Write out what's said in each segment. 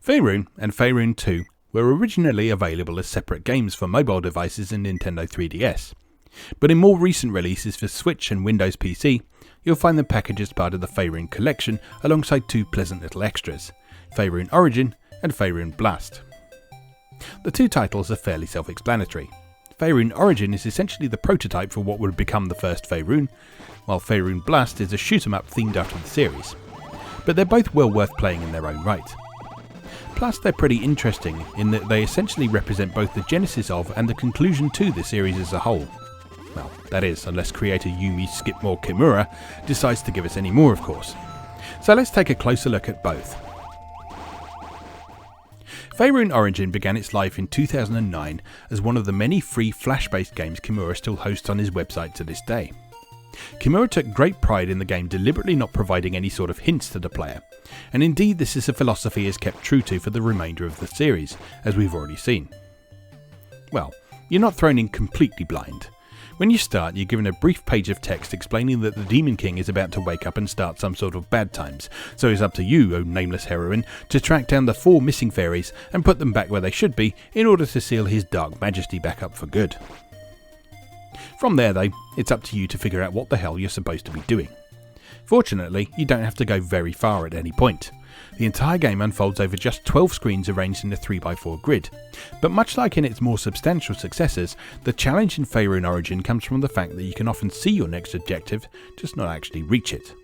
Fairune and Fairune 2 were originally available as separate games for mobile devices and Nintendo 3DS, but in more recent releases for Switch and Windows PC, you'll find them packaged as part of the Fairune Collection alongside two pleasant little extras, Fairune Origin and Fairune Blast. The two titles are fairly self-explanatory. Fairune Origin is essentially the prototype for what would become the first Fairune, while Fairune Blast is a shoot-'em-up themed after the series. But they're both well worth playing in their own right. Plus they're pretty interesting in that they essentially represent both the genesis of and the conclusion to the series as a whole. Well, that is, unless creator Yuumi Skipmore Kimura decides to give us any more, of course. So let's take a closer look at both. Fairune Origin began its life in 2009 as one of the many free Flash-based games Kimura still hosts on his website to this day. Kimura took great pride in the game deliberately not providing any sort of hints to the player, and indeed this is a philosophy he has kept true to for the remainder of the series, as we've already seen. Well, you're not thrown in completely blind. When you start, you're given a brief page of text explaining that the Demon King is about to wake up and start some sort of bad times, so it's up to you, O nameless heroine, to track down the 4 missing fairies and put them back where they should be in order to seal his dark majesty back up for good. From there though, it's up to you to figure out what the hell you're supposed to be doing. Fortunately, you don't have to go very far at any point. The entire game unfolds over just 12 screens arranged in a 3x4 grid, but much like in its more substantial successors, the challenge in Fairune Origin comes from the fact that you can often see your next objective, just not actually reach it.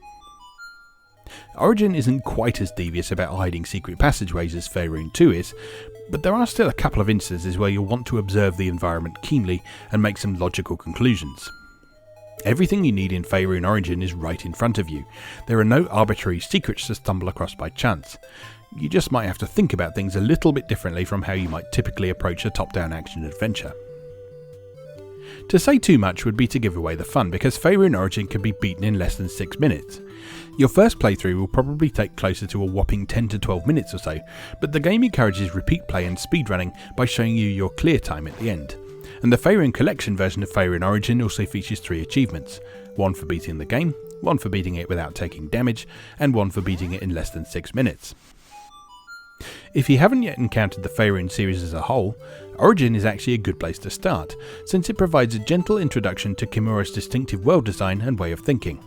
Origin isn't quite as devious about hiding secret passageways as Fairune 2 is, but there are still a couple of instances where you'll want to observe the environment keenly and make some logical conclusions. Everything you need in Fairune Origin is right in front of you. There are no arbitrary secrets to stumble across by chance. You just might have to think about things a little bit differently from how you might typically approach a top-down action adventure. To say too much would be to give away the fun, because Fairune Origin can be beaten in less than 6 minutes. Your first playthrough will probably take closer to a whopping 10 to 12 minutes or so, but the game encourages repeat play and speedrunning by showing you your clear time at the end. And the Fairune Collection version of Fairune Origin also features 3 achievements, one for beating the game, one for beating it without taking damage, and one for beating it in less than 6 minutes. If you haven't yet encountered the Fairune series as a whole, Origin is actually a good place to start, since it provides a gentle introduction to Kimura's distinctive world design and way of thinking.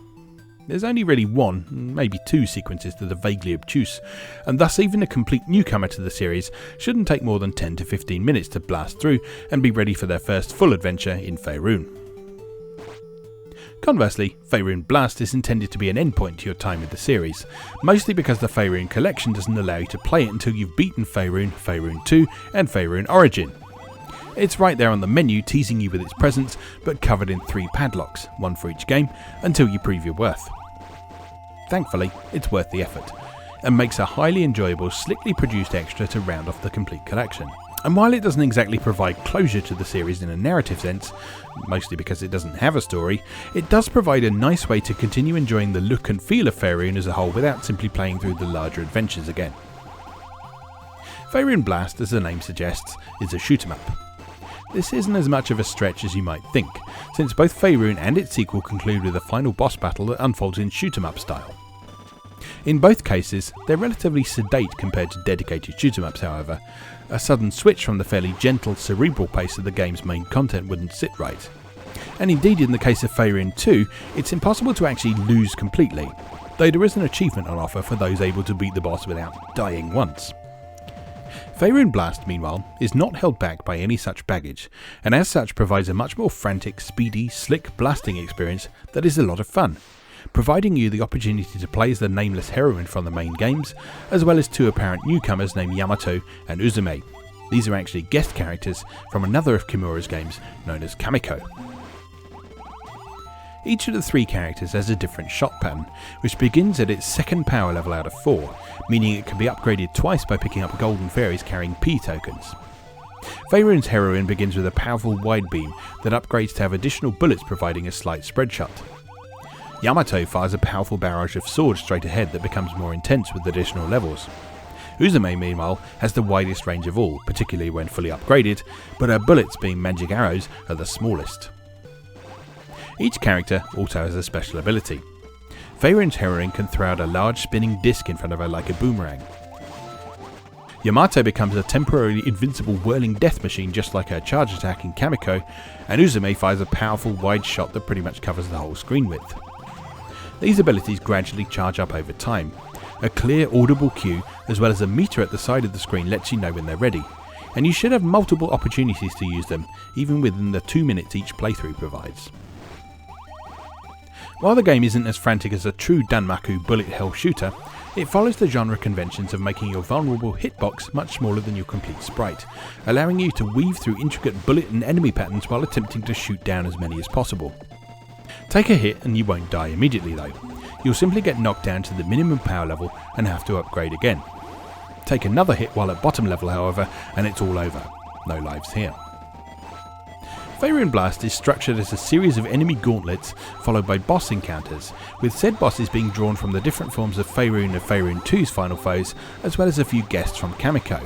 There's only really 1, maybe 2 sequences that are vaguely obtuse, and thus even a complete newcomer to the series shouldn't take more than 10 to 15 minutes to blast through and be ready for their first full adventure in Fairune. Conversely, Fairune Blast is intended to be an endpoint to your time with the series, mostly because the Fairune Collection doesn't allow you to play it until you've beaten Fairune, Fairune 2 and Fairune Origin. It's right there on the menu teasing you with its presence, but covered in 3 padlocks, one for each game, until you prove your worth. Thankfully, it's worth the effort, and makes a highly enjoyable, slickly produced extra to round off the complete collection. And while it doesn't exactly provide closure to the series in a narrative sense, mostly because it doesn't have a story, it does provide a nice way to continue enjoying the look and feel of Fairune as a whole without simply playing through the larger adventures again. Fairune Blast, as the name suggests, is a shoot-'em-up. This isn't as much of a stretch as you might think, since both Fairune and its sequel conclude with a final boss battle that unfolds in shoot-'em-up style. In both cases, they're relatively sedate compared to dedicated shoot-'em-ups, however. A sudden switch from the fairly gentle, cerebral pace of the game's main content wouldn't sit right. And indeed, in the case of Fairune 2, it's impossible to actually lose completely, though there is an achievement on offer for those able to beat the boss without dying once. Fairune Blast, meanwhile, is not held back by any such baggage, and as such provides a much more frantic, speedy, slick blasting experience that is a lot of fun, providing you the opportunity to play as the nameless heroine from the main games, as well as 2 apparent newcomers named Yamato and Uzume. These are actually guest characters from another of Kimura's games known as Kamiko. Each of the 3 characters has a different shot pattern, which begins at its 2nd power level out of 4, meaning it can be upgraded twice by picking up golden fairies carrying P tokens. Fairune's heroine begins with a powerful wide beam that upgrades to have additional bullets providing a slight spread shot. Yamato fires a powerful barrage of swords straight ahead that becomes more intense with additional levels. Uzume, meanwhile, has the widest range of all, particularly when fully upgraded, but her bullets, being magic arrows, are the smallest. Each character also has a special ability. Fairune's heroine can throw out a large spinning disc in front of her like a boomerang. Yamato becomes a temporarily invincible whirling death machine just like her charge attack in Kamiko, and Uzume fires a powerful wide shot that pretty much covers the whole screen width. These abilities gradually charge up over time. A clear audible cue as well as a meter at the side of the screen lets you know when they're ready, and you should have multiple opportunities to use them, even within the 2 minutes each playthrough provides. While the game isn't as frantic as a true Danmaku bullet hell shooter, it follows the genre conventions of making your vulnerable hitbox much smaller than your complete sprite, allowing you to weave through intricate bullet and enemy patterns while attempting to shoot down as many as possible. Take a hit and you won't die immediately though. You'll simply get knocked down to the minimum power level and have to upgrade again. Take another hit while at bottom level however, and it's all over. No lives here. Fairune Blast is structured as a series of enemy gauntlets followed by boss encounters, with said bosses being drawn from the different forms of Fairune and Fairune 2's final foes, as well as a few guests from Kamiko.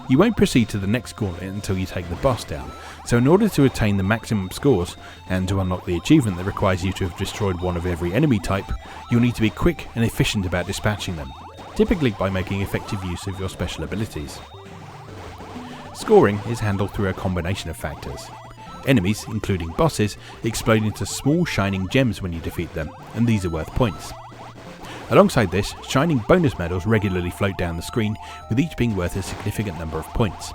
You won't proceed to the next gauntlet until you take the boss down, so in order to attain the maximum scores, and to unlock the achievement that requires you to have destroyed one of every enemy type, you'll need to be quick and efficient about dispatching them, typically by making effective use of your special abilities. Scoring is handled through a combination of factors. Enemies, including bosses, explode into small shining gems when you defeat them, and these are worth points. Alongside this, shining bonus medals regularly float down the screen, with each being worth a significant number of points.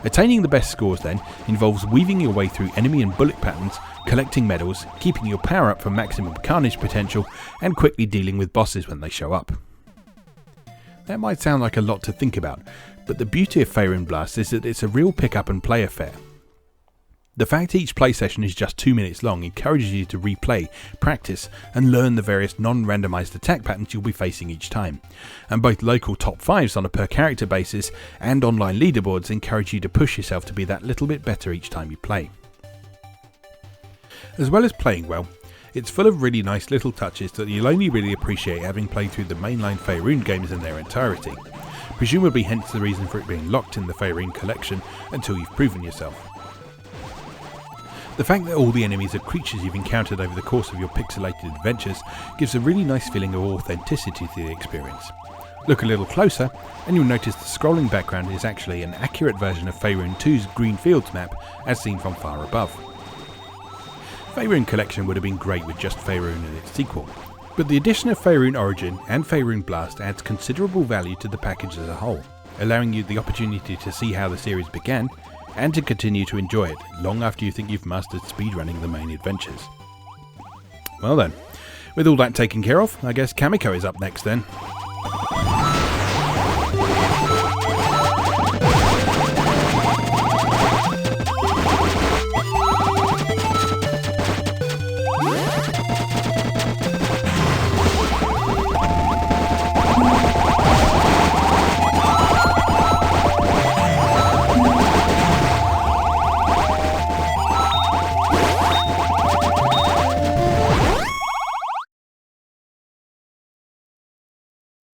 Attaining the best scores then involves weaving your way through enemy and bullet patterns, collecting medals, keeping your power up for maximum carnage potential, and quickly dealing with bosses when they show up. That might sound like a lot to think about, but the beauty of Fairune Blast is that it's a real pick up and play affair. The fact each play session is just 2 minutes long encourages you to replay, practice, and learn the various non-randomised attack patterns you'll be facing each time, and both local top 5s on a per character basis and online leaderboards encourage you to push yourself to be that little bit better each time you play. As well as playing well, it's full of really nice little touches that you'll only really appreciate having played through the mainline Fairune games in their entirety, presumably hence the reason for it being locked in the Fairune Collection until you've proven yourself. The fact that all the enemies are creatures you've encountered over the course of your pixelated adventures gives a really nice feeling of authenticity to the experience. Look a little closer and you'll notice the scrolling background is actually an accurate version of Fairune 2's Green Fields map as seen from far above. Fairune Collection would have been great with just Fairune and its sequel, but the addition of Fairune Origin and Fairune Blast adds considerable value to the package as a whole, allowing you the opportunity to see how the series began and to continue to enjoy it long after you think you've mastered speedrunning the main adventures. Well then, with all that taken care of, I guess Kamiko is up next then.